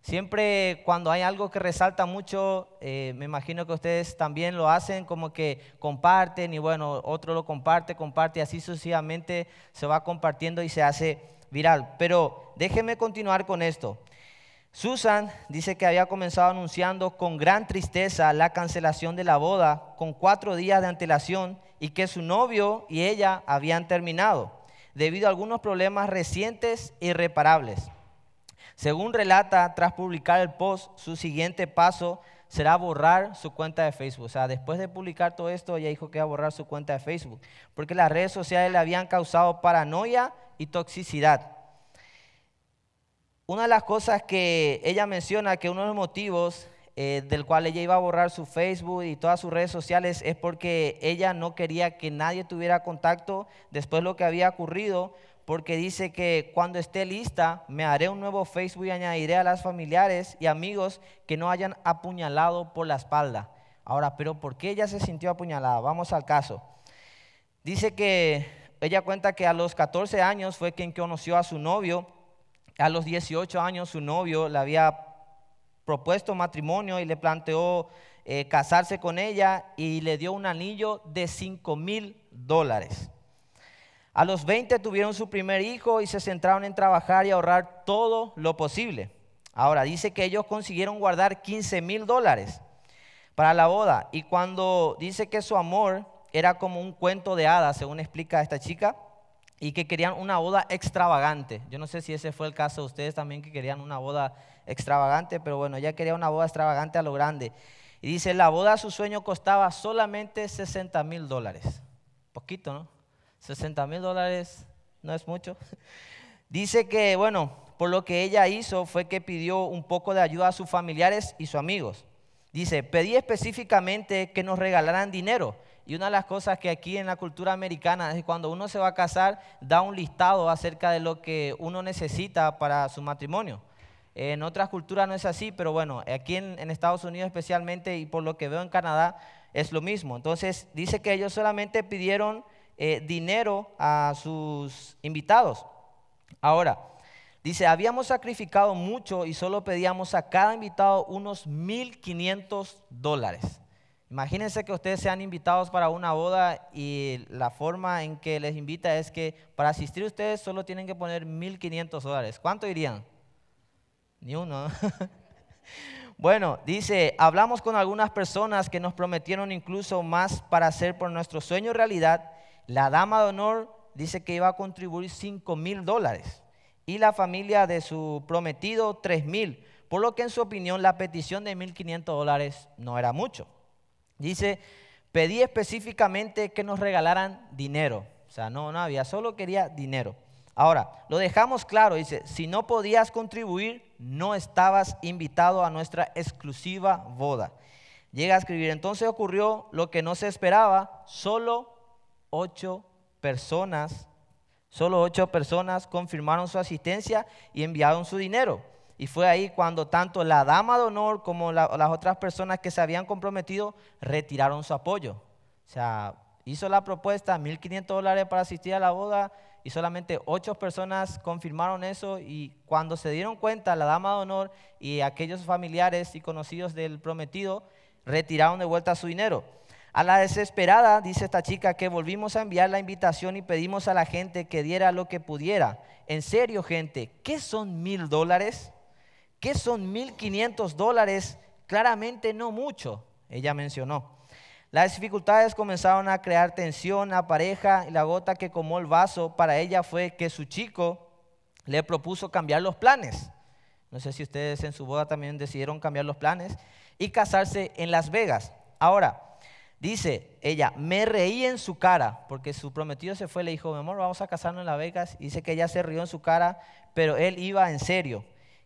Siempre cuando hay algo que resalta mucho, me imagino que ustedes también lo hacen, como que comparten y bueno, otro lo comparte y así sucesivamente se va compartiendo y se hace viral. Pero déjenme continuar con esto. Susan dice que había comenzado anunciando con gran tristeza la cancelación de la boda con 4 días de antelación y que su novio y ella habían terminado debido a algunos problemas recientes e irreparables. Según relata, tras publicar el post, su siguiente paso será borrar su cuenta de Facebook. O sea, después de publicar todo esto, ella dijo que iba a borrar su cuenta de Facebook, porque las redes sociales le habían causado paranoia y toxicidad. Una de las cosas que ella menciona, que uno de los motivos del cual ella iba a borrar su Facebook y todas sus redes sociales es porque ella no quería que nadie tuviera contacto después de lo que había ocurrido, porque dice que cuando esté lista me haré un nuevo Facebook y añadiré a las familiares y amigos que no hayan apuñalado por la espalda. Ahora, ¿pero por qué ella se sintió apuñalada? Vamos al caso. Dice que ella cuenta que a los 14 años fue quien conoció a su novio. A los 18 años su novio le había propuesto matrimonio y le planteó casarse con ella y le dio un anillo de $5,000. A los 20 tuvieron su primer hijo y se centraron en trabajar y ahorrar todo lo posible. Ahora, dice que ellos consiguieron guardar $15,000 para la boda. Y cuando dice que su amor era como un cuento de hadas, según explica esta chica, y que querían una boda extravagante. Yo no sé si ese fue el caso de ustedes también, que querían una boda extravagante, pero bueno, ella quería una boda extravagante a lo grande. Y dice, la boda a su sueño costaba solamente $60,000. Poquito, ¿no? $60,000 no es mucho. Dice que, bueno, por lo que ella hizo fue que pidió un poco de ayuda a sus familiares y sus amigos. Dice, pedí específicamente que nos regalaran dinero. Y una de las cosas que aquí en la cultura americana es que cuando uno se va a casar, da un listado acerca de lo que uno necesita para su matrimonio. En otras culturas no es así, pero bueno, aquí en Estados Unidos especialmente y por lo que veo en Canadá es lo mismo. Entonces dice que ellos solamente pidieron dinero a sus invitados. Ahora, dice, habíamos sacrificado mucho y solo pedíamos a cada invitado unos $1,500. Imagínense que ustedes sean invitados para una boda y la forma en que les invita es que para asistir ustedes solo tienen que poner $1,500. ¿Cuánto irían? Ni uno, ¿no? Bueno, dice, hablamos con algunas personas que nos prometieron incluso más para hacer por nuestro sueño realidad. La dama de honor dice que iba a contribuir $5,000 y la familia de su prometido $3,000, por lo que en su opinión la petición de $1,500 no era mucho. Dice, pedí específicamente que nos regalaran dinero. O sea, no había, solo quería dinero. Ahora, lo dejamos claro, dice, si no podías contribuir, no estabas invitado a nuestra exclusiva boda. Llega a escribir, entonces ocurrió lo que no se esperaba, solo 8 personas confirmaron su asistencia y enviaron su dinero. Y fue ahí cuando tanto la dama de honor como las otras personas que se habían comprometido retiraron su apoyo. O sea, hizo la propuesta, $1,500 para asistir a la boda y solamente 8 personas confirmaron eso. Y cuando se dieron cuenta, la dama de honor y aquellos familiares y conocidos del prometido retiraron de vuelta su dinero. A la desesperada, dice esta chica, que volvimos a enviar la invitación y pedimos a la gente que diera lo que pudiera. En serio, gente, ¿qué son $1,000? ¿Qué son $1,500? Claramente no mucho, ella mencionó. Las dificultades comenzaron a crear tensión a pareja y la gota que colmó el vaso para ella fue que su chico le propuso cambiar los planes. No sé si ustedes en su boda también decidieron cambiar los planes y casarse en Las Vegas. Ahora, dice ella, me reí en su cara, porque su prometido se fue, le dijo, mi amor, vamos a casarnos en Las Vegas. Y dice que ella se rió en su cara, pero él iba en serio.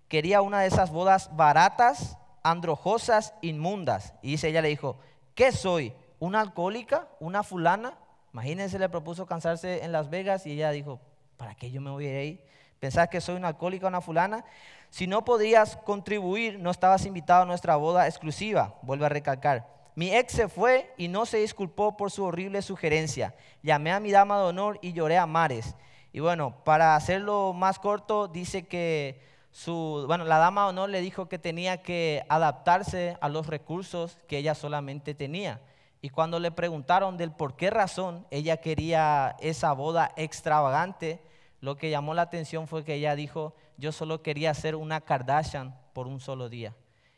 Quería una de esas bodas baratas, androjosas, inmundas. Y dice, ella le dijo, ¿qué soy? ¿Una alcohólica? ¿Una fulana? Imagínense, le propuso casarse en Las Vegas y ella dijo, ¿para qué yo me voy a ir ahí? ¿Pensás que soy una alcohólica o una fulana? Si no podías contribuir, no estabas invitado a nuestra boda exclusiva. Vuelve a recalcar. Mi ex se fue y no se disculpó por su horrible sugerencia. Llamé a mi dama de honor y lloré a mares. Y bueno, para hacerlo más corto, dice que bueno, la dama de honor le dijo que tenía que adaptarse a los recursos que ella solamente tenía. Y cuando le preguntaron del por qué razón ella quería esa boda extravagante, lo que llamó la atención fue que ella dijo: yo solo quería ser una Kardashian por un solo día.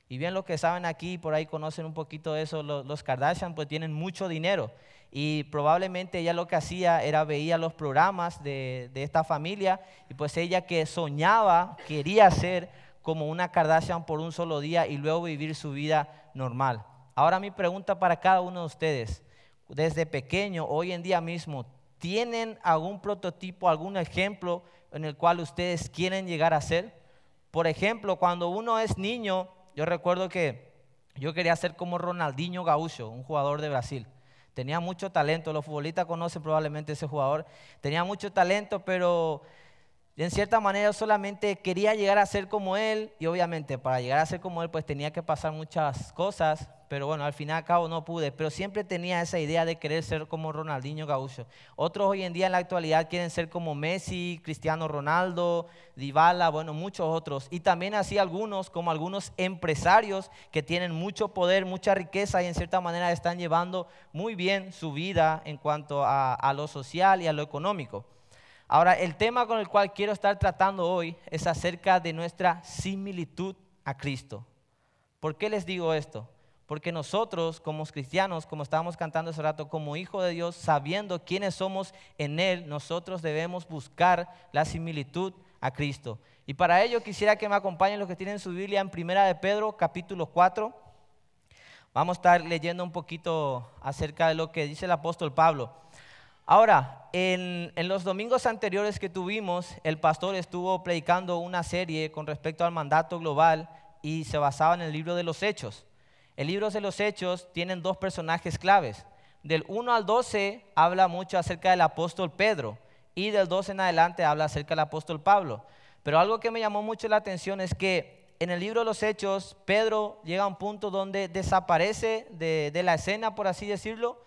Y bien, los que saben aquí, por ahí conocen un poquito de eso, los Kardashian pues tienen mucho dinero. Y probablemente ella lo que hacía era veía los programas de esta familia, y pues ella que soñaba, quería ser como una Kardashian por un solo día y luego vivir su vida normal. Ahora mi pregunta para cada uno de ustedes: desde pequeño, hoy en día mismo, ¿tienen algún prototipo, algún ejemplo en el cual ustedes quieren llegar a ser? Por ejemplo, cuando uno es niño, yo recuerdo que yo quería ser como Ronaldinho Gaúcho, un jugador de Brasil. Tenía mucho talento, los futbolistas conocen probablemente ese jugador. Tenía mucho talento, pero en cierta manera solamente quería llegar a ser como él, y obviamente para llegar a ser como él pues tenía que pasar muchas cosas, pero bueno, al final y al cabo no pude, pero siempre tenía esa idea de querer ser como Ronaldinho Gaúcho. Otros hoy en día en la actualidad quieren ser como Messi, Cristiano Ronaldo, Dybala, bueno, muchos otros. Y también así algunos, como algunos empresarios que tienen mucho poder, mucha riqueza y en cierta manera están llevando muy bien su vida en cuanto a lo social y a lo económico. Ahora, el tema con el cual quiero estar tratando hoy es acerca de nuestra similitud a Cristo. ¿Por qué les digo esto? Porque nosotros como cristianos, como estábamos cantando hace rato, como hijos de Dios, sabiendo quiénes somos en Él, nosotros debemos buscar la similitud a Cristo. Y para ello quisiera que me acompañen los que tienen su Biblia en 1 de Pedro, capítulo 4. Vamos a estar leyendo un poquito acerca de lo que dice el apóstol Pablo. Ahora, en los domingos anteriores que tuvimos, el pastor estuvo predicando una serie con respecto al mandato global y se basaba en el libro de los Hechos. El libro de los Hechos tienen dos personajes claves. Del 1 al 12 habla mucho acerca del apóstol Pedro, y del 12 en adelante habla acerca del apóstol Pablo. Pero algo que me llamó mucho la atención es que en el libro de los Hechos, Pedro llega a un punto donde desaparece de la escena, por así decirlo,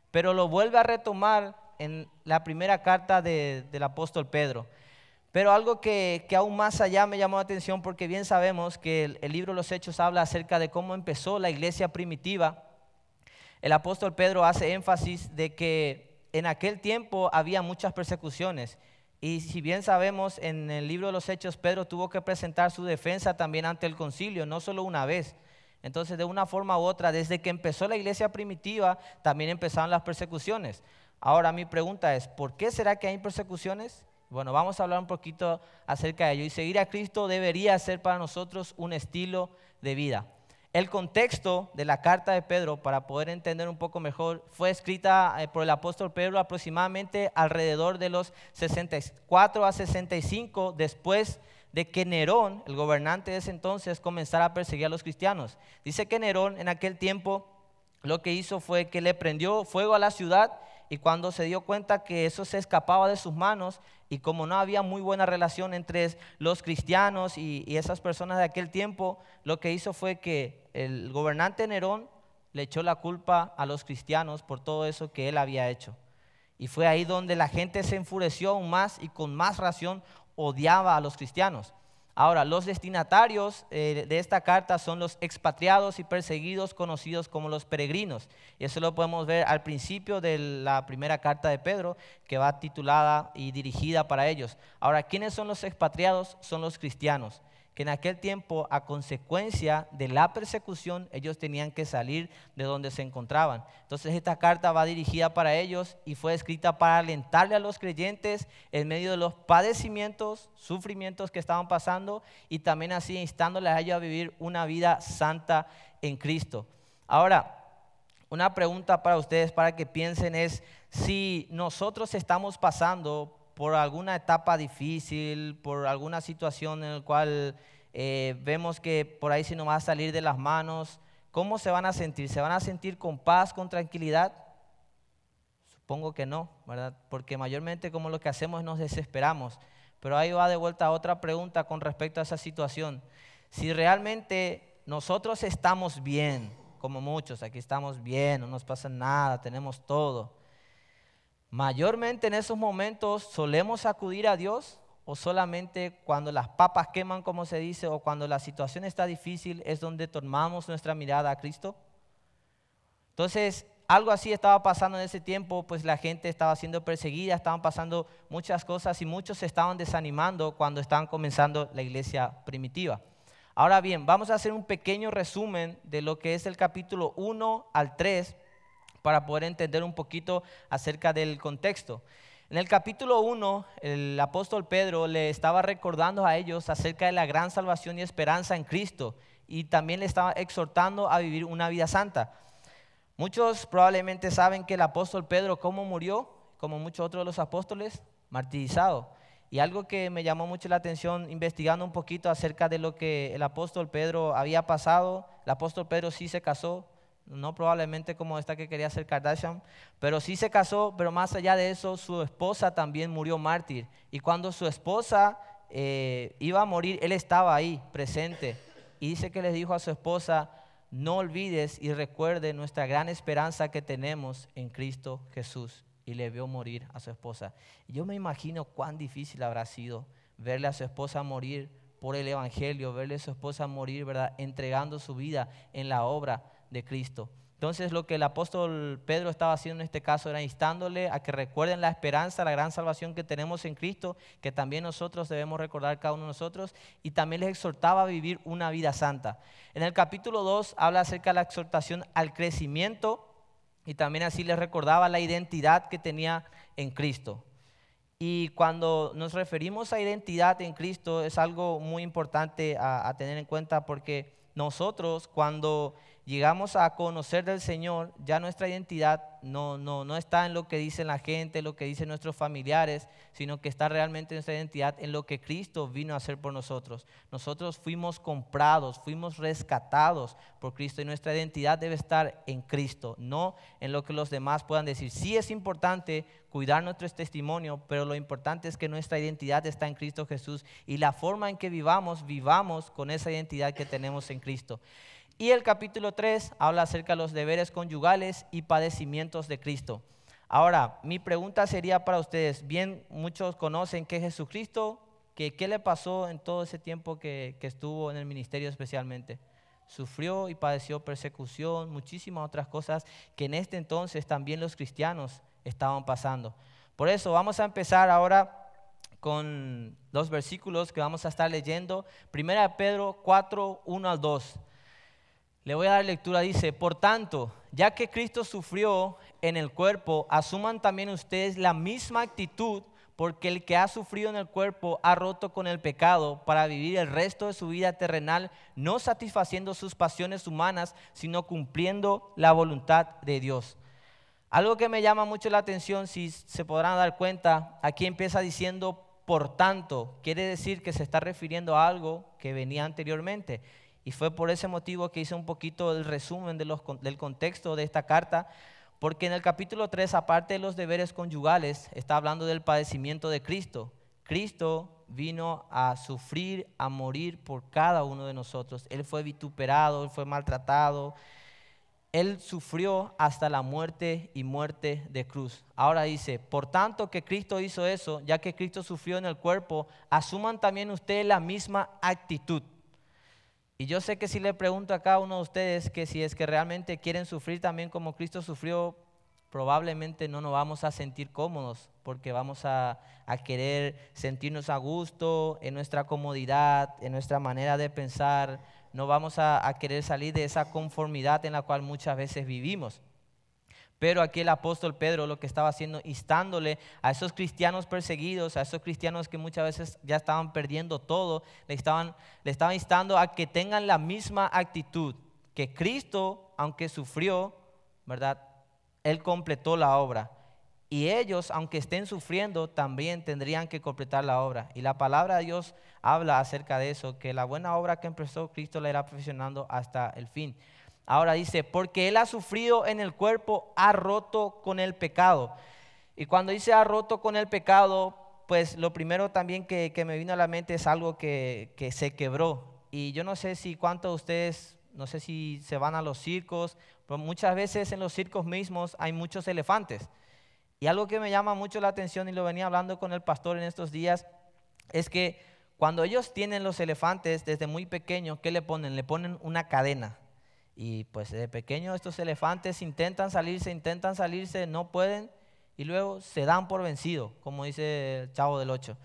pero lo vuelve a retomar en la primera carta del apóstol Pedro. Pero algo que aún más allá me llamó la atención, porque bien sabemos que el libro de los Hechos habla acerca de cómo empezó la iglesia primitiva. El apóstol Pedro hace énfasis de que en aquel tiempo había muchas persecuciones. Y si bien sabemos, en el libro de los Hechos Pedro tuvo que presentar su defensa también ante el concilio, no solo una vez. Entonces, de una forma u otra, desde que empezó la iglesia primitiva, también empezaron las persecuciones. Ahora mi pregunta es: ¿por qué será que hay persecuciones? Bueno, vamos a hablar un poquito acerca de ello. Y seguir a Cristo debería ser para nosotros un estilo de vida. El contexto de la carta de Pedro, para poder entender un poco mejor, fue escrita por el apóstol Pedro aproximadamente alrededor de los 64 a 65 después de que Nerón, el gobernante de ese entonces, comenzara a perseguir a los cristianos. Dice que Nerón en aquel tiempo lo que hizo fue que le prendió fuego a la ciudad, y cuando se dio cuenta que eso se escapaba de sus manos, y como no había muy buena relación entre los cristianos y esas personas de aquel tiempo, lo que hizo fue que el gobernante Nerón le echó la culpa a los cristianos por todo eso que él había hecho. Y fue ahí donde la gente se enfureció aún más y con más razón odiaba a los cristianos. Ahora, los destinatarios de esta carta son los expatriados y perseguidos, conocidos como los peregrinos. Y eso lo podemos ver al principio de la primera carta de Pedro, que va titulada y dirigida para ellos. Ahora, ¿quiénes son los expatriados? Son los cristianos, que en aquel tiempo, a consecuencia de la persecución, ellos tenían que salir de donde se encontraban. Entonces esta carta va dirigida para ellos y fue escrita para alentarle a los creyentes en medio de los padecimientos, sufrimientos que estaban pasando, y también así instándoles a ellos a vivir una vida santa en Cristo. Ahora, una pregunta para ustedes, para que piensen, es: si nosotros estamos pasando por alguna etapa difícil, por alguna situación en la cual vemos que por ahí se nos va a salir de las manos, ¿cómo se van a sentir? ¿Se van a sentir con paz, con tranquilidad? Supongo que no, ¿verdad? Porque mayormente como lo que hacemos es nos desesperamos. Pero ahí va de vuelta otra pregunta con respecto a esa situación. Si realmente nosotros estamos bien, como muchos, aquí estamos bien, no nos pasa nada, tenemos todo, mayormente en esos momentos solemos acudir a Dios, o solamente cuando las papas queman, como se dice, o cuando la situación está difícil, es donde tomamos nuestra mirada a Cristo? Entonces, algo así estaba pasando en ese tiempo, pues la gente estaba siendo perseguida, estaban pasando muchas cosas y muchos se estaban desanimando cuando estaban comenzando la iglesia primitiva. Ahora bien, vamos a hacer un pequeño resumen de lo que es el capítulo 1 al 3 para poder entender un poquito acerca del contexto. En el capítulo 1, el apóstol Pedro le estaba recordando a ellos acerca de la gran salvación y esperanza en Cristo, y también le estaba exhortando a vivir una vida santa. Muchos probablemente saben que el apóstol Pedro, ¿cómo murió? Como muchos otros de los apóstoles, martirizado. Y algo que me llamó mucho la atención investigando un poquito acerca de lo que el apóstol Pedro había pasado. El apóstol Pedro sí se casó, no probablemente como esta que quería ser Kardashian, pero sí se casó, pero más allá de eso, su esposa también murió mártir. Y cuando su esposa iba a morir, él estaba ahí, presente. Y dice que le dijo a su esposa: no olvides y recuerde nuestra gran esperanza que tenemos en Cristo Jesús. Y le vio morir a su esposa. Y yo me imagino cuán difícil habrá sido verle a su esposa morir por el evangelio, verle a su esposa morir, ¿verdad?, entregando su vida en la obra de Cristo. Entonces, lo que el apóstol Pedro estaba haciendo en este caso era instándole a que recuerden la esperanza, la gran salvación que tenemos en Cristo, que también nosotros debemos recordar cada uno de nosotros, y también les exhortaba a vivir una vida santa. En el capítulo 2 habla acerca de la exhortación al crecimiento, y también así les recordaba la identidad que tenía en Cristo. Y cuando nos referimos a identidad en Cristo es algo muy importante a tener en cuenta, porque nosotros cuando llegamos a conocer del Señor, ya nuestra identidad no está en lo que dicen la gente, lo que dicen nuestros familiares, sino que está realmente nuestra identidad en lo que Cristo vino a hacer por nosotros. Nosotros fuimos comprados, fuimos rescatados por Cristo, y nuestra identidad debe estar en Cristo, no en lo que los demás puedan decir. Sí es importante cuidar nuestro testimonio, pero lo importante es que nuestra identidad está en Cristo Jesús, y la forma en que vivamos con esa identidad que tenemos en Cristo. Y el capítulo 3 habla acerca de los deberes conyugales y padecimientos de Cristo. Ahora, mi pregunta sería para ustedes: bien, muchos conocen que Jesucristo, ¿qué le pasó en todo ese tiempo que estuvo en el ministerio especialmente? Sufrió y padeció persecución, muchísimas otras cosas que en este entonces también los cristianos estaban pasando. Por eso vamos a empezar ahora con los versículos que vamos a estar leyendo. Primera de Pedro 4, 1 al 2. Le voy a dar lectura. Dice: por tanto, ya que Cristo sufrió en el cuerpo, asuman también ustedes la misma actitud, porque el que ha sufrido en el cuerpo ha roto con el pecado para vivir el resto de su vida terrenal, no satisfaciendo sus pasiones humanas, sino cumpliendo la voluntad de Dios. Algo que me llama mucho la atención, si se podrán dar cuenta, aquí empieza diciendo por tanto. Quiere decir que se está refiriendo a algo que venía anteriormente. Y fue por ese motivo que hice un poquito el resumen del contexto de esta carta, porque en el capítulo 3, aparte de los deberes conyugales, está hablando del padecimiento de Cristo. Cristo vino a sufrir, a morir por cada uno de nosotros. Él fue vituperado, Él fue maltratado, Él sufrió hasta la muerte y muerte de cruz. Ahora dice: por tanto que Cristo hizo eso, ya que Cristo sufrió en el cuerpo, asuman también ustedes la misma actitud. Y yo sé que si le pregunto a cada uno de ustedes que si es que realmente quieren sufrir también como Cristo sufrió, probablemente no nos vamos a sentir cómodos, porque vamos a querer sentirnos a gusto en nuestra comodidad, en nuestra manera de pensar. No vamos a querer salir de esa conformidad en la cual muchas veces vivimos. Pero aquí el apóstol Pedro lo que estaba haciendo, instándole a esos cristianos perseguidos, a esos cristianos que muchas veces ya estaban perdiendo todo, le estaba instando a que tengan la misma actitud, que Cristo, aunque sufrió, ¿verdad?, Él completó la obra. Y ellos, aunque estén sufriendo, también tendrían que completar la obra. Y la palabra de Dios habla acerca de eso, que la buena obra que empezó Cristo la irá perfeccionando hasta el fin. Ahora dice: porque Él ha sufrido en el cuerpo, ha roto con el pecado. Y cuando dice ha roto con el pecado, pues lo primero también que me vino a la mente es algo que se quebró. Y yo no sé si cuántos de ustedes, no sé si se van a los circos, pero muchas veces en los circos mismos hay muchos elefantes. Y algo que me llama mucho la atención, y lo venía hablando con el pastor en estos días, es que cuando ellos tienen los elefantes desde muy pequeños, ¿qué le ponen? Le ponen una cadena. Y pues desde pequeños estos elefantes intentan salirse, no pueden y luego se dan por vencido, como dice el Chavo del Ocho.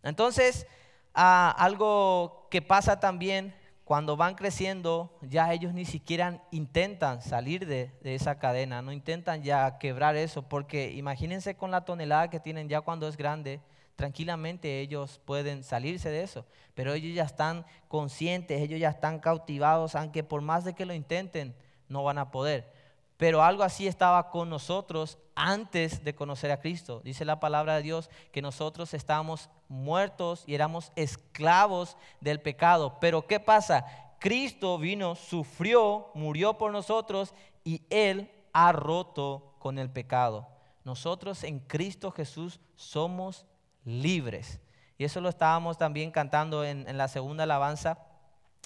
Entonces, algo que pasa también cuando van creciendo, ya ellos ni siquiera intentan salir de esa cadena, no intentan ya quebrar eso, porque imagínense con la tonelada que tienen ya cuando es grande, tranquilamente ellos pueden salirse de eso, pero ellos ya están conscientes, ellos ya están cautivados, aunque por más de que lo intenten, no van a poder. Pero algo así estaba con nosotros antes de conocer a Cristo. Dice la palabra de Dios que nosotros estábamos muertos y éramos esclavos del pecado. Pero ¿qué pasa? Cristo vino, sufrió, murió por nosotros y Él ha roto con el pecado. Nosotros en Cristo Jesús somos libres. Y eso lo estábamos también cantando en la segunda alabanza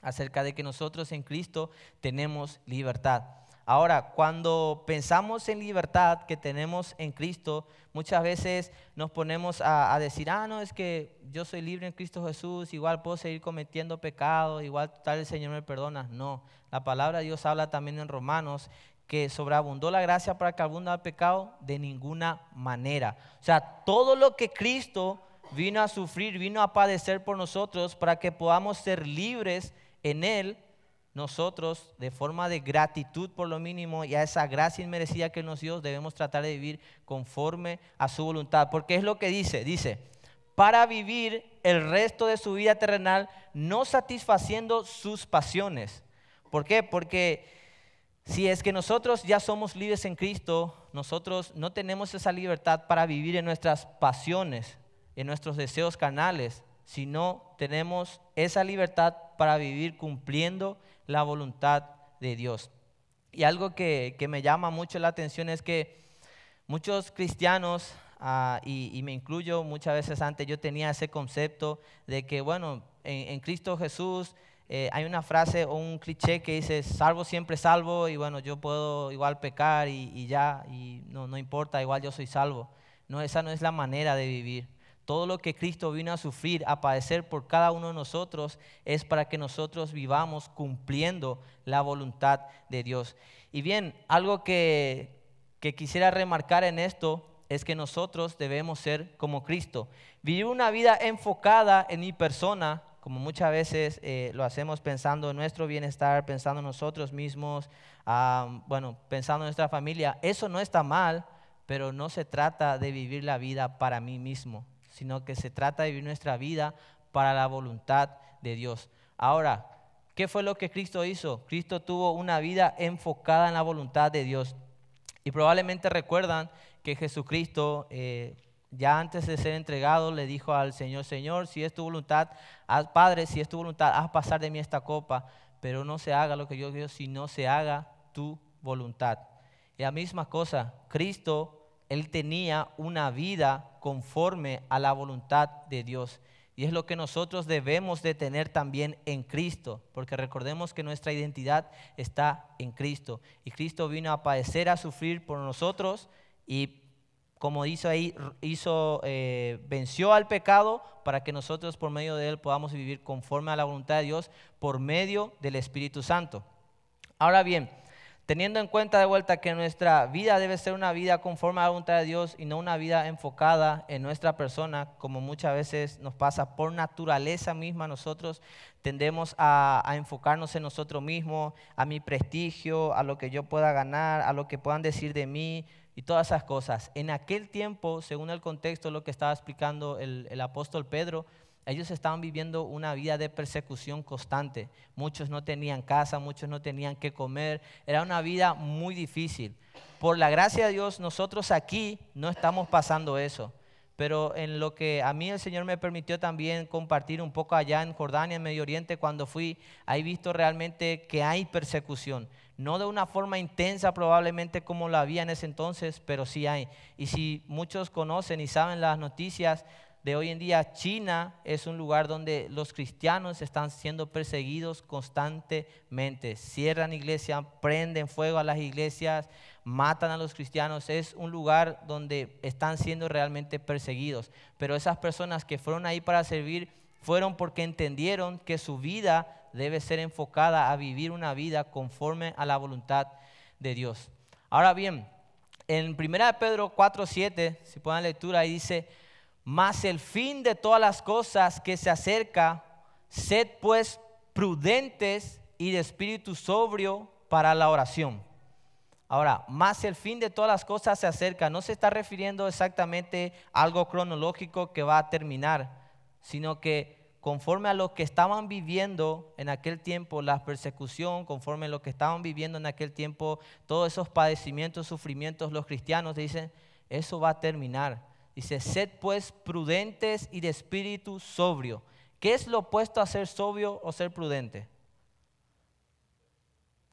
acerca de que nosotros en Cristo tenemos libertad. Ahora, cuando pensamos en libertad que tenemos en Cristo, muchas veces nos ponemos a decir, no, es que yo soy libre en Cristo Jesús, igual puedo seguir cometiendo pecados, igual tal el Señor me perdona. No, la palabra de Dios habla también en Romanos que sobreabundó la gracia para que abunda el pecado de ninguna manera. O sea, todo lo que Cristo vino a sufrir, vino a padecer por nosotros para que podamos ser libres en Él, nosotros de forma de gratitud por lo mínimo y a esa gracia inmerecida que nos dio, debemos tratar de vivir conforme a su voluntad. Porque es lo que dice, para vivir el resto de su vida terrenal no satisfaciendo sus pasiones. ¿Por qué? Porque si es que nosotros ya somos libres en Cristo, nosotros no tenemos esa libertad para vivir en nuestras pasiones, en nuestros deseos carnales, sino tenemos esa libertad para vivir cumpliendo la voluntad de Dios. Y algo que me llama mucho la atención es que muchos cristianos, y me incluyo muchas veces antes, yo tenía ese concepto de que, bueno, en Cristo Jesús hay una frase o un cliché que dice, salvo siempre salvo, y bueno, yo puedo igual pecar y ya, y no importa, igual yo soy salvo. No, esa no es la manera de vivir. Todo lo que Cristo vino a sufrir, a padecer por cada uno de nosotros, es para que nosotros vivamos cumpliendo la voluntad de Dios. Y bien, algo que quisiera remarcar en esto es que nosotros debemos ser como Cristo. Vivir una vida enfocada en mi persona, como muchas veces lo hacemos pensando en nuestro bienestar, pensando en nosotros mismos, pensando en nuestra familia. Eso no está mal, pero no se trata de vivir la vida para mí mismo, sino que se trata de vivir nuestra vida para la voluntad de Dios. Ahora, ¿qué fue lo que Cristo hizo? Cristo tuvo una vida enfocada en la voluntad de Dios. Y probablemente recuerdan que Jesucristo, ya antes de ser entregado, le dijo al Señor, Señor, si es tu voluntad, Padre, si es tu voluntad, haz pasar de mí esta copa, pero no se haga lo que yo quiero, sino se haga tu voluntad. Y la misma cosa, Cristo, Él tenía una vida conforme a la voluntad de Dios. Y es lo que nosotros debemos de tener también en Cristo, porque recordemos que nuestra identidad está en Cristo. Y Cristo vino a padecer, a sufrir por nosotros y como dice ahí, venció al pecado para que nosotros por medio de Él podamos vivir conforme a la voluntad de Dios por medio del Espíritu Santo. Ahora bien, teniendo en cuenta de vuelta que nuestra vida debe ser una vida conforme a la voluntad de Dios y no una vida enfocada en nuestra persona, como muchas veces nos pasa por naturaleza misma, nosotros tendemos a enfocarnos en nosotros mismos, a mi prestigio, a lo que yo pueda ganar, a lo que puedan decir de mí y todas esas cosas. En aquel tiempo, según el contexto, lo que estaba explicando el apóstol Pedro, ellos estaban viviendo una vida de persecución constante. Muchos no tenían casa, muchos no tenían qué comer. Era una vida muy difícil. Por la gracia de Dios, nosotros aquí no estamos pasando eso. Pero en lo que a mí el Señor me permitió también compartir un poco allá en Jordania, en Medio Oriente, cuando fui, he visto realmente que hay persecución. No de una forma intensa probablemente como la había en ese entonces, pero sí hay. Y si muchos conocen y saben las noticias, de hoy en día, China es un lugar donde los cristianos están siendo perseguidos constantemente. Cierran iglesias, prenden fuego a las iglesias, matan a los cristianos. Es un lugar donde están siendo realmente perseguidos. Pero esas personas que fueron ahí para servir fueron porque entendieron que su vida debe ser enfocada a vivir una vida conforme a la voluntad de Dios. Ahora bien, en 1 Pedro 4:7, si pueden lectura, ahí dice: mas el fin de todas las cosas que se acerca, sed pues prudentes y de espíritu sobrio para la oración. Ahora, más el fin de todas las cosas se acerca, no se está refiriendo exactamente a algo cronológico que va a terminar, sino que conforme a lo que estaban viviendo en aquel tiempo, la persecución, conforme a lo que estaban viviendo en aquel tiempo, todos esos padecimientos, sufrimientos, los cristianos dicen, eso va a terminar. Dice, sed pues prudentes y de espíritu sobrio. ¿Qué es lo opuesto a ser sobrio o ser prudente?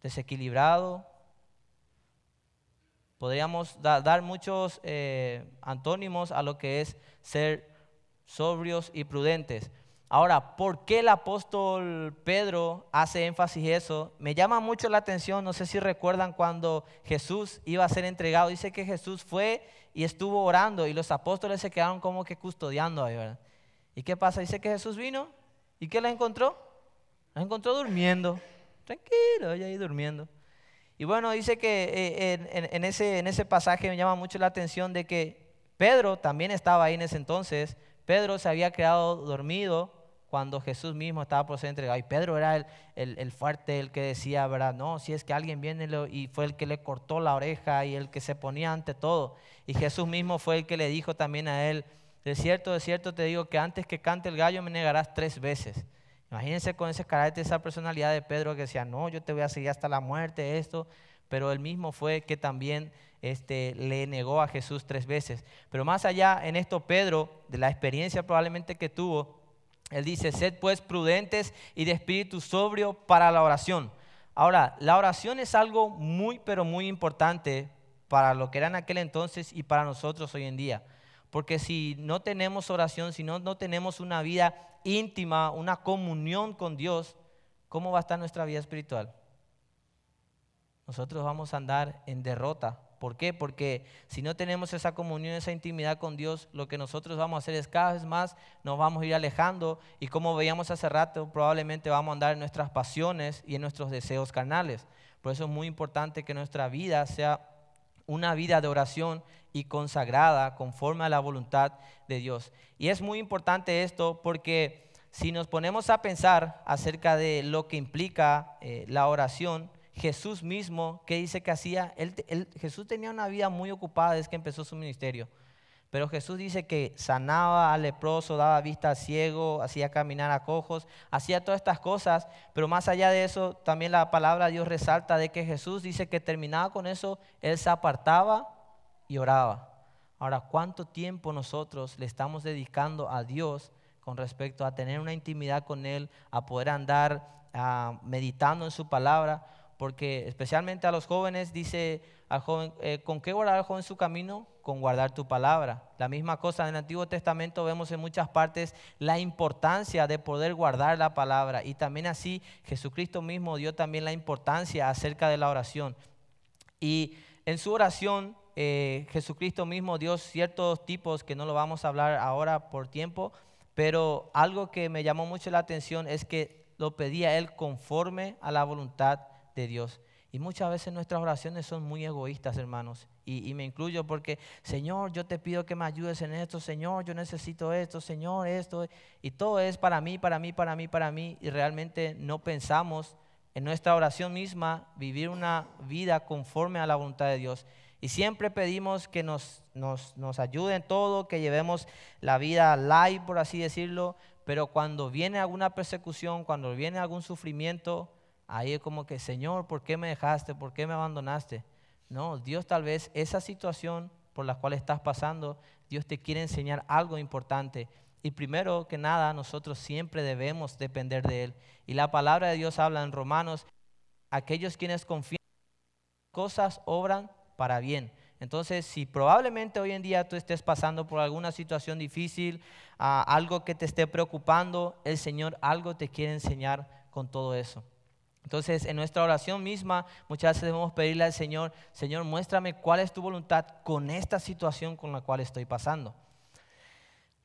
Desequilibrado. Podríamos dar muchos antónimos a lo que es ser sobrios y prudentes. Ahora, ¿por qué el apóstol Pedro hace énfasis en eso? Me llama mucho la atención, no sé si recuerdan cuando Jesús iba a ser entregado. Dice que Jesús fue y estuvo orando y los apóstoles se quedaron como que custodiando ahí, ¿verdad? ¿Y qué pasa? Dice que Jesús vino y ¿qué la encontró? La encontró durmiendo, tranquilo, ella ahí durmiendo. Y bueno, dice que en ese pasaje me llama mucho la atención de que Pedro también estaba ahí en ese entonces. Pedro se había quedado dormido cuando Jesús mismo estaba por ser entregado. Y Pedro era el fuerte, el que decía, ¿verdad? No, si es que alguien viene y fue el que le cortó la oreja y el que se ponía ante todo. Y Jesús mismo fue el que le dijo también a él, de cierto te digo que antes que cante el gallo me negarás 3 veces. Imagínense con ese carácter, esa personalidad de Pedro que decía, no, yo te voy a seguir hasta la muerte, esto. Pero él mismo fue que también le negó a Jesús 3 veces. Pero más allá en esto, Pedro, de la experiencia probablemente que tuvo, él dice, sed pues prudentes y de espíritu sobrio para la oración. Ahora, la oración es algo muy, pero muy importante para lo que era en aquel entonces y para nosotros hoy en día. Porque si no tenemos oración, si no tenemos una vida íntima, una comunión con Dios, ¿cómo va a estar nuestra vida espiritual? Nosotros vamos a andar en derrota. ¿Por qué? Porque si no tenemos esa comunión, esa intimidad con Dios, lo que nosotros vamos a hacer es cada vez más nos vamos a ir alejando y como veíamos hace rato, probablemente vamos a andar en nuestras pasiones y en nuestros deseos carnales. Por eso es muy importante que nuestra vida sea una vida de oración y consagrada conforme a la voluntad de Dios. Y es muy importante esto porque si nos ponemos a pensar acerca de lo que implica la oración, Jesús mismo, ¿qué dice que hacía? Jesús tenía una vida muy ocupada desde que empezó su ministerio. Pero Jesús dice que sanaba al leproso, daba vista al ciego, hacía caminar a cojos, hacía todas estas cosas. Pero más allá de eso, también la palabra de Dios resalta de que Jesús dice que terminaba con eso, Él se apartaba y oraba. Ahora, ¿cuánto tiempo nosotros le estamos dedicando a Dios con respecto a tener una intimidad con Él, a poder andar meditando en su palabra? Porque especialmente a los jóvenes dice al joven, ¿con qué guardar al joven su camino? Con guardar tu palabra. La misma cosa en el Antiguo Testamento vemos en muchas partes la importancia de poder guardar la palabra. Y también así Jesucristo mismo dio también la importancia acerca de la oración. Y en su oración Jesucristo mismo dio ciertos tipos que no lo vamos a hablar ahora por tiempo, pero algo que me llamó mucho la atención es que lo pedía Él conforme a la voluntad de Dios. Y muchas veces nuestras oraciones son muy egoístas, hermanos, y me incluyo porque, Señor, yo te pido que me ayudes en esto, Señor, yo necesito esto, Señor, esto, y todo es para mí, para mí, para mí, para mí, y realmente no pensamos en nuestra oración misma vivir una vida conforme a la voluntad de Dios. Y siempre pedimos que nos ayude en todo, que llevemos la vida light, por así decirlo, pero cuando viene alguna persecución, cuando viene algún sufrimiento, ahí es como que, Señor, ¿por qué me dejaste? ¿Por qué me abandonaste? No, Dios tal vez esa situación por la cual estás pasando, Dios te quiere enseñar algo importante. Y primero que nada, nosotros siempre debemos depender de Él. Y la palabra de Dios habla en Romanos, aquellos quienes confían en cosas obran para bien. Entonces, si probablemente hoy en día tú estés pasando por alguna situación difícil, algo que te esté preocupando, el Señor algo te quiere enseñar con todo eso. Entonces, en nuestra oración misma, muchas veces debemos pedirle al Señor, Señor, muéstrame cuál es tu voluntad con esta situación con la cual estoy pasando.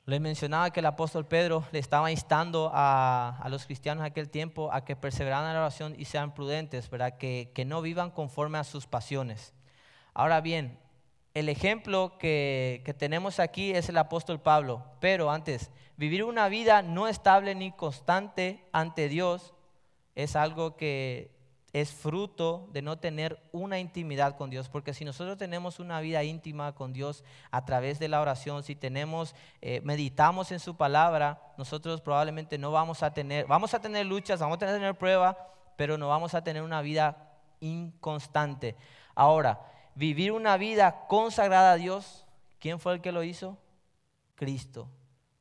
Les mencionaba que el apóstol Pedro le estaba instando a los cristianos en aquel tiempo a que perseveraran en la oración y sean prudentes, ¿verdad? Que no vivan conforme a sus pasiones. Ahora bien, el ejemplo que tenemos aquí es el apóstol Pablo, pero antes, vivir una vida no estable ni constante ante Dios es algo que es fruto de no tener una intimidad con Dios, porque si nosotros tenemos una vida íntima con Dios a través de la oración, si meditamos en su palabra, nosotros probablemente no vamos a tener luchas, vamos a tener pruebas, pero no vamos a tener una vida inconstante. Ahora, vivir una vida consagrada a Dios, ¿quién fue el que lo hizo? Cristo.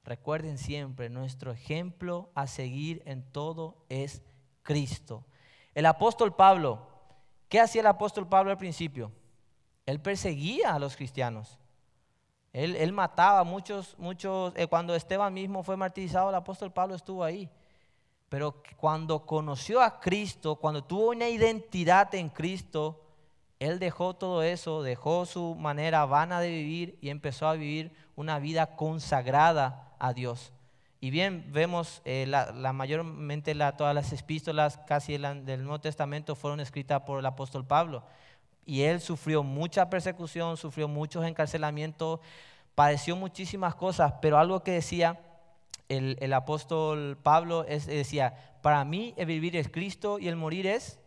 Recuerden siempre, nuestro ejemplo a seguir en todo es Cristo. El apóstol Pablo, ¿qué hacía el apóstol Pablo al principio? Él perseguía a los cristianos. Él mataba a muchos. Cuando Esteban mismo fue martirizado, el apóstol Pablo estuvo ahí. Pero cuando conoció a Cristo, cuando tuvo una identidad en Cristo, él dejó todo eso, dejó su manera vana de vivir y empezó a vivir una vida consagrada a Dios. Y bien, vemos mayormente todas las epístolas casi del Nuevo Testamento fueron escritas por el apóstol Pablo. Y él sufrió mucha persecución, sufrió muchos encarcelamientos, padeció muchísimas cosas, pero algo que decía el apóstol Pablo decía, para mí el vivir es Cristo y el morir es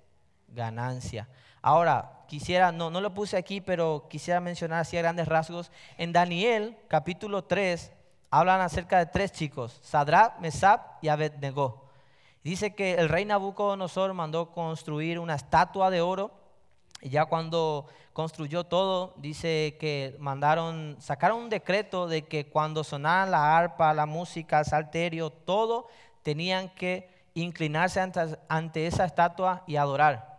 ganancia. Ahora, no lo puse aquí, pero quisiera mencionar así a grandes rasgos. En Daniel, capítulo 3, hablan acerca de 3 chicos, Sadrach, Mesach y Abed-Negó. Dice que el rey Nabucodonosor mandó construir una estatua de oro, y ya cuando construyó todo, dice que sacaron un decreto de que cuando sonaran la arpa, la música, el salterio, todo, tenían que inclinarse ante esa estatua y adorar.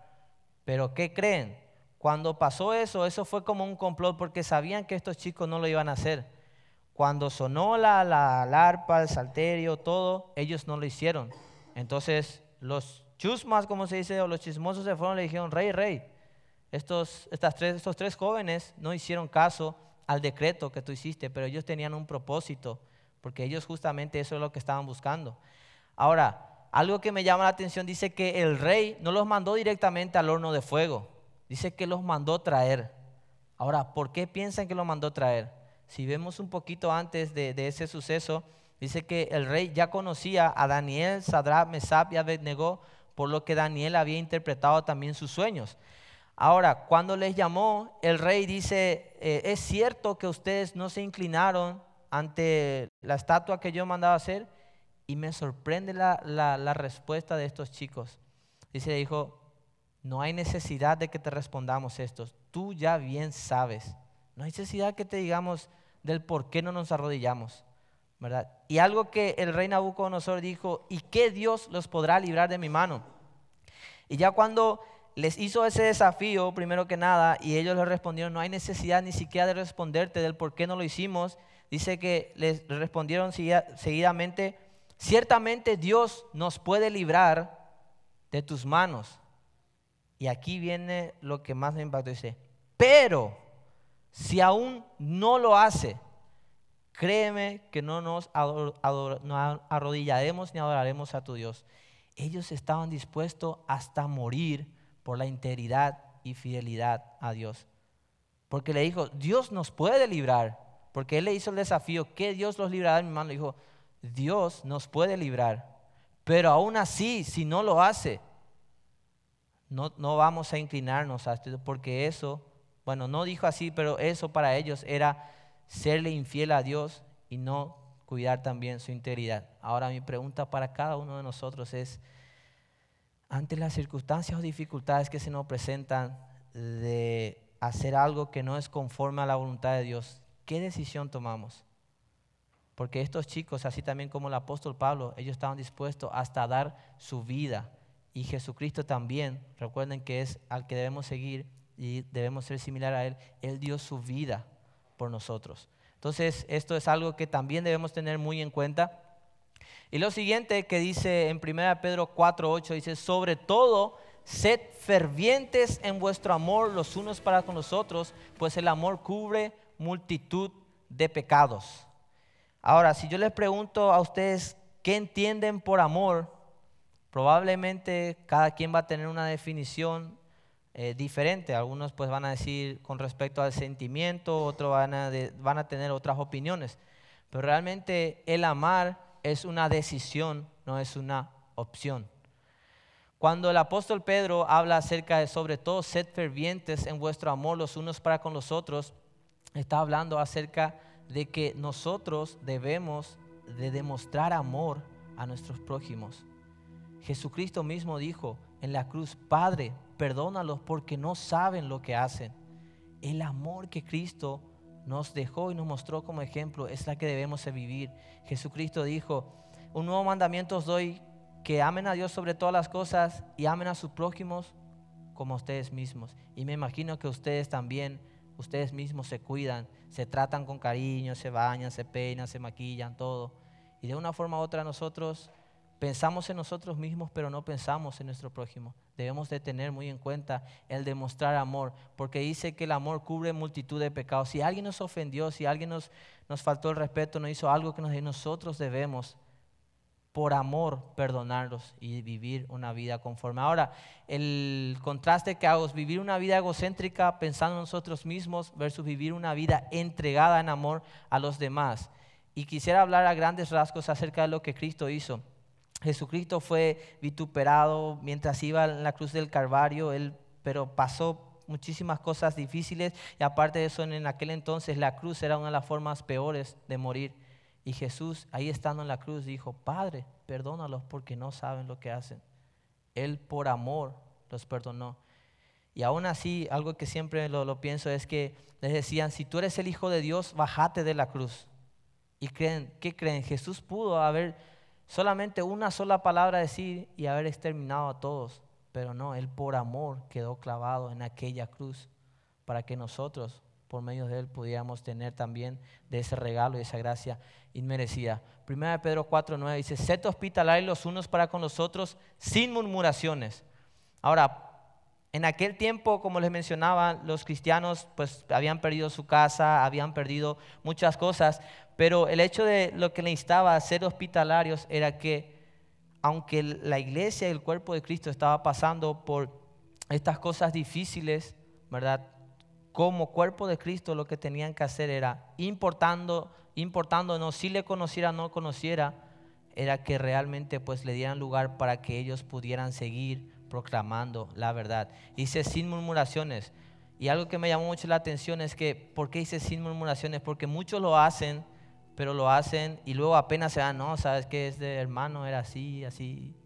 Pero ¿qué creen? Cuando pasó eso fue como un complot porque sabían que estos chicos no lo iban a hacer. Cuando sonó la arpa, el salterio, todo, ellos no lo hicieron. Entonces los chusmas, como se dice, o los chismosos se fueron y le dijeron, rey, estos 3 jóvenes no hicieron caso al decreto que tú hiciste, pero ellos tenían un propósito, porque ellos justamente eso es lo que estaban buscando. Ahora, algo que me llama la atención, dice que el rey no los mandó directamente al horno de fuego, dice que los mandó traer. Ahora, ¿por qué piensan que los mandó traer? Si vemos un poquito antes de ese suceso, dice que el rey ya conocía a Daniel, Sadrach, Mesach y Abed-Negó, por lo que Daniel había interpretado también sus sueños. Ahora, cuando les llamó, el rey dice, ¿es cierto que ustedes no se inclinaron ante la estatua que yo mandaba hacer? Y me sorprende la respuesta de estos chicos. Dijo, no hay necesidad de que te respondamos esto, tú ya bien sabes. No hay necesidad que te digamos del por qué no nos arrodillamos, ¿verdad? Y algo que el rey Nabucodonosor dijo, ¿y qué Dios los podrá librar de mi mano? Y ya cuando les hizo ese desafío, primero que nada, y ellos le respondieron, no hay necesidad ni siquiera de responderte del por qué no lo hicimos, dice que les respondieron seguidamente, ciertamente Dios nos puede librar de tus manos. Y aquí viene lo que más me impactó, dice, pero si aún no lo hace, créeme que no nos arrodillaremos ni adoraremos a tu Dios. Ellos estaban dispuestos hasta morir por la integridad y fidelidad a Dios. Porque le dijo, Dios nos puede librar. Porque él le hizo el desafío, ¿qué Dios los librará de mi mano? Le dijo, Dios nos puede librar. Pero aún así, si no lo hace, no vamos a inclinarnos a esto, porque eso, bueno, no dijo así, pero eso para ellos era serle infiel a Dios y no cuidar también su integridad. Ahora mi pregunta para cada uno de nosotros es, ante las circunstancias o dificultades que se nos presentan de hacer algo que no es conforme a la voluntad de Dios, ¿qué decisión tomamos? Porque estos chicos, así también como el apóstol Pablo, ellos estaban dispuestos hasta dar su vida. Y Jesucristo también, recuerden que es al que debemos seguir, y debemos ser similar a Él. Él dio su vida por nosotros. Entonces, esto es algo que también debemos tener muy en cuenta. Y lo siguiente que dice en 1 Pedro 4:8, dice, sobre todo, sed fervientes en vuestro amor los unos para con los otros, pues el amor cubre multitud de pecados. Ahora, si yo les pregunto a ustedes qué entienden por amor, probablemente cada quien va a tener una definición diferente. Algunos pues van a decir con respecto al sentimiento, otros van a tener otras opiniones. Pero realmente el amar es una decisión, no es una opción. Cuando el apóstol Pedro habla acerca de sobre todo sed fervientes en vuestro amor los unos para con los otros, está hablando acerca de que nosotros debemos de demostrar amor a nuestros prójimos. Jesucristo mismo dijo en la cruz, Padre, perdónalos porque no saben lo que hacen. El amor que Cristo nos dejó y nos mostró como ejemplo es la que debemos de vivir. Jesucristo dijo, un nuevo mandamiento os doy, que amen a Dios sobre todas las cosas y amen a sus prójimos como a ustedes mismos. Y me imagino que ustedes también, ustedes mismos se cuidan, se tratan con cariño, se bañan, se peinan, se maquillan, todo. Y de una forma u otra nosotros pensamos en nosotros mismos, pero no pensamos en nuestro prójimo. Debemos de tener muy en cuenta el demostrar amor, porque dice que el amor cubre multitud de pecados. Si alguien nos ofendió, si alguien nos faltó el respeto, nos hizo algo que nosotros debemos, por amor, perdonarlos y vivir una vida conforme. Ahora, el contraste que hago es vivir una vida egocéntrica pensando en nosotros mismos versus vivir una vida entregada en amor a los demás. Y quisiera hablar a grandes rasgos acerca de lo que Cristo hizo. Jesucristo fue vituperado mientras iba en la cruz del Calvario, pero pasó muchísimas cosas difíciles y aparte de eso en aquel entonces la cruz era una de las formas peores de morir. Y Jesús ahí estando en la cruz dijo, Padre, perdónalos porque no saben lo que hacen. Él por amor los perdonó. Y aún así, algo que siempre lo pienso es que les decían, si tú eres el Hijo de Dios, bájate de la cruz. ¿Y qué creen? Jesús pudo haber solamente una sola palabra decir y haber exterminado a todos. Pero no, Él por amor quedó clavado en aquella cruz para que nosotros, por medio de Él, pudiéramos tener también de ese regalo y esa gracia inmerecida. 1 Pedro 4:9 dice, sed hospitalarios los unos para con los otros sin murmuraciones. Ahora, en aquel tiempo, como les mencionaba, los cristianos pues habían perdido su casa, habían perdido muchas cosas, pero el hecho de lo que le instaba a ser hospitalarios era que aunque la iglesia y el cuerpo de Cristo estaba pasando por estas cosas difíciles, ¿verdad? Como cuerpo de Cristo lo que tenían que hacer era importándonos, si le conociera o no conociera, era que realmente pues le dieran lugar para que ellos pudieran seguir proclamando la verdad. Dice sin murmuraciones. Y algo que me llamó mucho la atención es que, ¿por qué dice sin murmuraciones? Porque muchos lo hacen, pero lo hacen y luego apenas se dan, no, sabes que este hermano era así,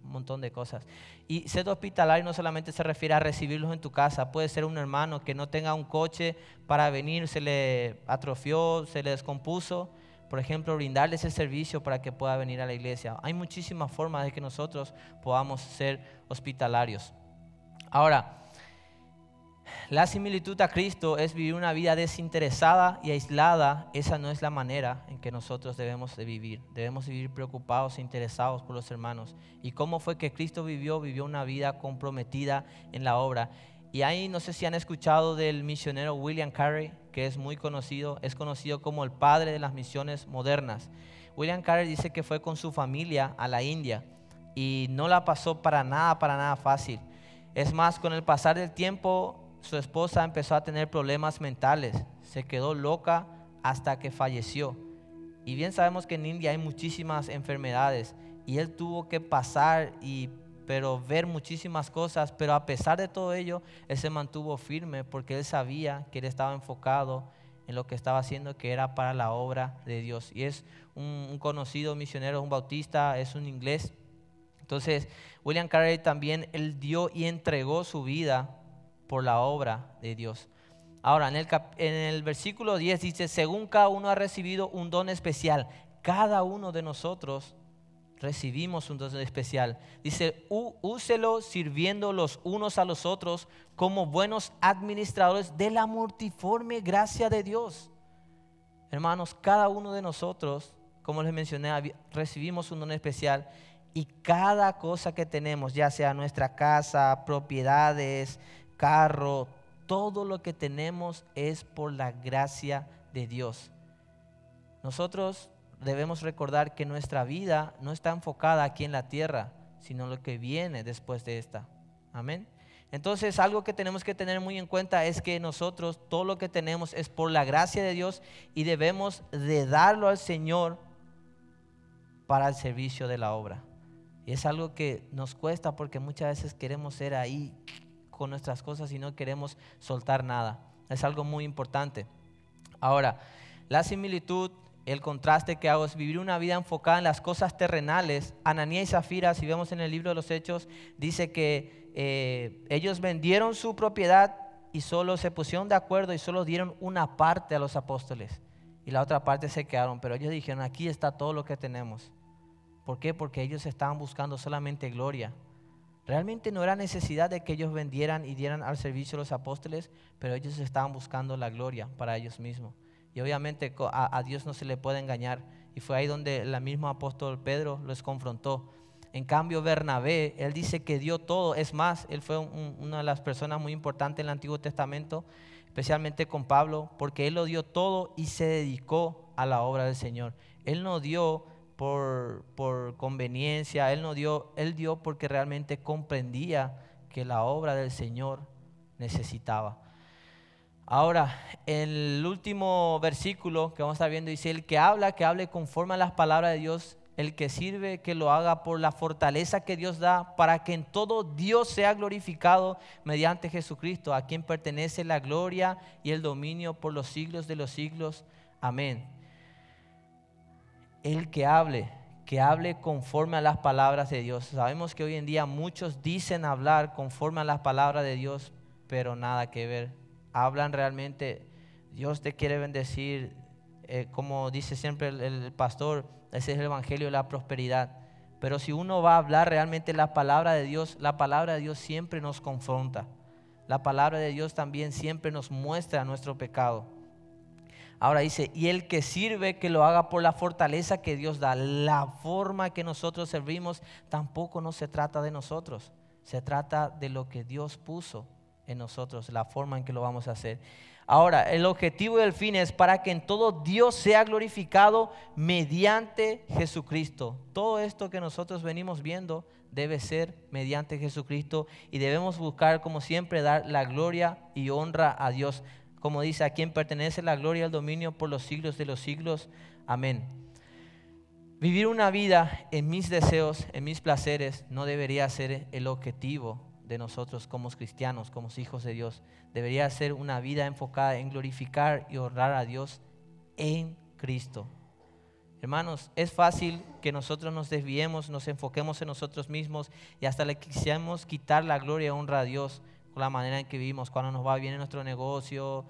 un montón de cosas. Y ser hospitalario no solamente se refiere a recibirlos en tu casa, puede ser un hermano que no tenga un coche para venir, se le atrofió, se le descompuso, por ejemplo, brindarles el servicio para que pueda venir a la iglesia. Hay muchísimas formas de que nosotros podamos ser hospitalarios. Ahora, la similitud a Cristo es vivir una vida desinteresada y aislada. Esa no es la manera en que nosotros debemos de vivir. Debemos vivir preocupados e interesados por los hermanos. ¿Y cómo fue que Cristo vivió? Vivió una vida comprometida en la obra. Y ahí no sé si han escuchado del misionero William Carey, que es muy conocido, es conocido como el padre de las misiones modernas. William Carey dice que fue con su familia a la India y no la pasó para nada fácil. Es más, con el pasar del tiempo, su esposa empezó a tener problemas mentales, se quedó loca hasta que falleció. Y bien sabemos que en India hay muchísimas enfermedades y él tuvo que pasar pero ver muchísimas cosas, pero a pesar de todo ello, él se mantuvo firme porque él sabía que él estaba enfocado en lo que estaba haciendo, que era para la obra de Dios. Y es un conocido misionero, un bautista, es un inglés. Entonces, William Carey también, él dio y entregó su vida por la obra de Dios. Ahora, en el versículo 10 dice, según cada uno ha recibido un don especial, cada uno de nosotros recibimos un don especial. Dice, úselo sirviendo los unos a los otros como buenos administradores de la multiforme gracia de Dios. Hermanos, cada uno de nosotros, como les mencioné, recibimos un don especial, y cada cosa que tenemos, ya sea nuestra casa, propiedades, carro, todo lo que tenemos es por la gracia de Dios. Nosotros debemos recordar que nuestra vida no está enfocada aquí en la tierra, sino lo que viene después de esta. Amén. Entonces, algo que tenemos que tener muy en cuenta es que nosotros, todo lo que tenemos es por la gracia de Dios, y debemos de darlo al Señor para el servicio de la obra. Y es algo que nos cuesta, porque muchas veces queremos ser ahí con nuestras cosas y no queremos soltar nada. Es algo muy importante. Ahora, la similitud, el contraste que hago es vivir una vida enfocada en las cosas terrenales. Ananías y Zafira, si vemos en el libro de los Hechos, dice que ellos vendieron su propiedad y solo se pusieron de acuerdo y solo dieron una parte a los apóstoles, y la otra parte se quedaron. Pero ellos dijeron, aquí está todo lo que tenemos. ¿Por qué? Porque ellos estaban buscando solamente gloria. Realmente no era necesidad de que ellos vendieran y dieran al servicio de los apóstoles, pero ellos estaban buscando la gloria para ellos mismos. Y obviamente a Dios no se le puede engañar. Y fue ahí donde el mismo apóstol Pedro los confrontó. En cambio, Bernabé, él dice que dio todo. Es más, él fue una de las personas muy importantes en el Antiguo Testamento, especialmente con Pablo, porque él lo dio todo y se dedicó a la obra del Señor. Él no dio por conveniencia, él dio porque realmente comprendía que la obra del Señor necesitaba. Ahora, el último versículo que vamos a estar viendo dice, el que hable conforme a las palabras de Dios, el que sirve, que lo haga por la fortaleza que Dios da, para que en todo Dios sea glorificado mediante Jesucristo, a quien pertenece la gloria y el dominio por los siglos de los siglos. Amén. El que hable conforme a las palabras de Dios. Sabemos que hoy en día muchos dicen hablar conforme a las palabras de Dios, pero nada que ver. Hablan realmente, Dios te quiere bendecir, como dice siempre el pastor, ese es el evangelio de la prosperidad. Pero si uno va a hablar realmente la palabra de Dios siempre nos confronta. La palabra de Dios también siempre nos muestra nuestro pecado. Ahora dice, y el que sirve, que lo haga por la fortaleza que Dios da. La forma que nosotros servimos tampoco no se trata de nosotros. Se trata de lo que Dios puso en nosotros, la forma en que lo vamos a hacer. Ahora, el objetivo y el fin es para que en todo Dios sea glorificado mediante Jesucristo. Todo esto que nosotros venimos viendo debe ser mediante Jesucristo, y debemos buscar, como siempre, dar la gloria y honra a Dios. Como dice, a quien pertenece la gloria y el dominio por los siglos de los siglos. Amén. Vivir una vida en mis deseos, en mis placeres, no debería ser el objetivo de nosotros como cristianos, como hijos de Dios. Debería ser una vida enfocada en glorificar y honrar a Dios en Cristo. Hermanos, es fácil que nosotros nos desviemos, nos enfoquemos en nosotros mismos y hasta le quisiéramos quitar la gloria y honra a Dios con la manera en que vivimos, cuando nos va bien en nuestro negocio,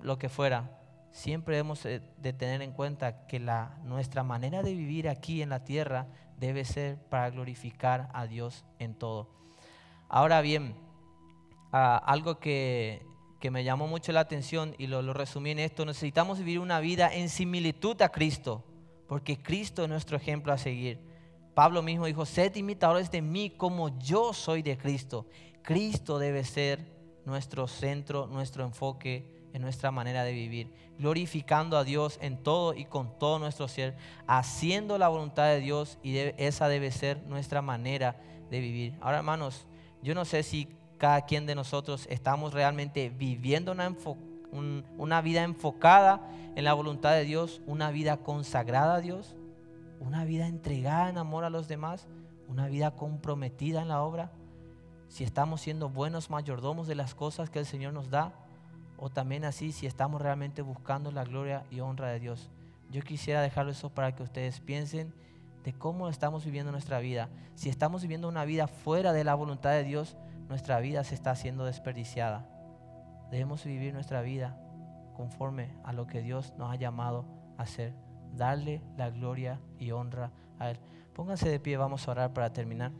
lo que fuera. Siempre debemos de tener en cuenta que nuestra manera de vivir aquí en la tierra debe ser para glorificar a Dios en todo. Ahora bien, algo que me llamó mucho la atención y lo resumí en esto: necesitamos vivir una vida en similitud a Cristo, porque Cristo es nuestro ejemplo a seguir. Pablo mismo dijo, sed imitadores de mí como yo soy de Cristo. Cristo debe ser nuestro centro, nuestro enfoque en nuestra manera de vivir, glorificando a Dios en todo y con todo nuestro ser, haciendo la voluntad de Dios, y esa debe ser nuestra manera de vivir. Ahora, hermanos, yo no sé si cada quien de nosotros estamos realmente viviendo una vida enfocada en la voluntad de Dios, una vida consagrada a Dios, una vida entregada en amor a los demás, una vida comprometida en la obra. Si estamos siendo buenos mayordomos de las cosas que el Señor nos da, o también así si estamos realmente buscando la gloria y honra de Dios. Yo quisiera dejarlo eso para que ustedes piensen de cómo estamos viviendo nuestra vida. Si estamos viviendo una vida fuera de la voluntad de Dios, nuestra vida se está haciendo desperdiciada. Debemos vivir nuestra vida conforme a lo que Dios nos ha llamado a hacer, darle la gloria y honra a Él. Pónganse de pie, vamos a orar para terminar.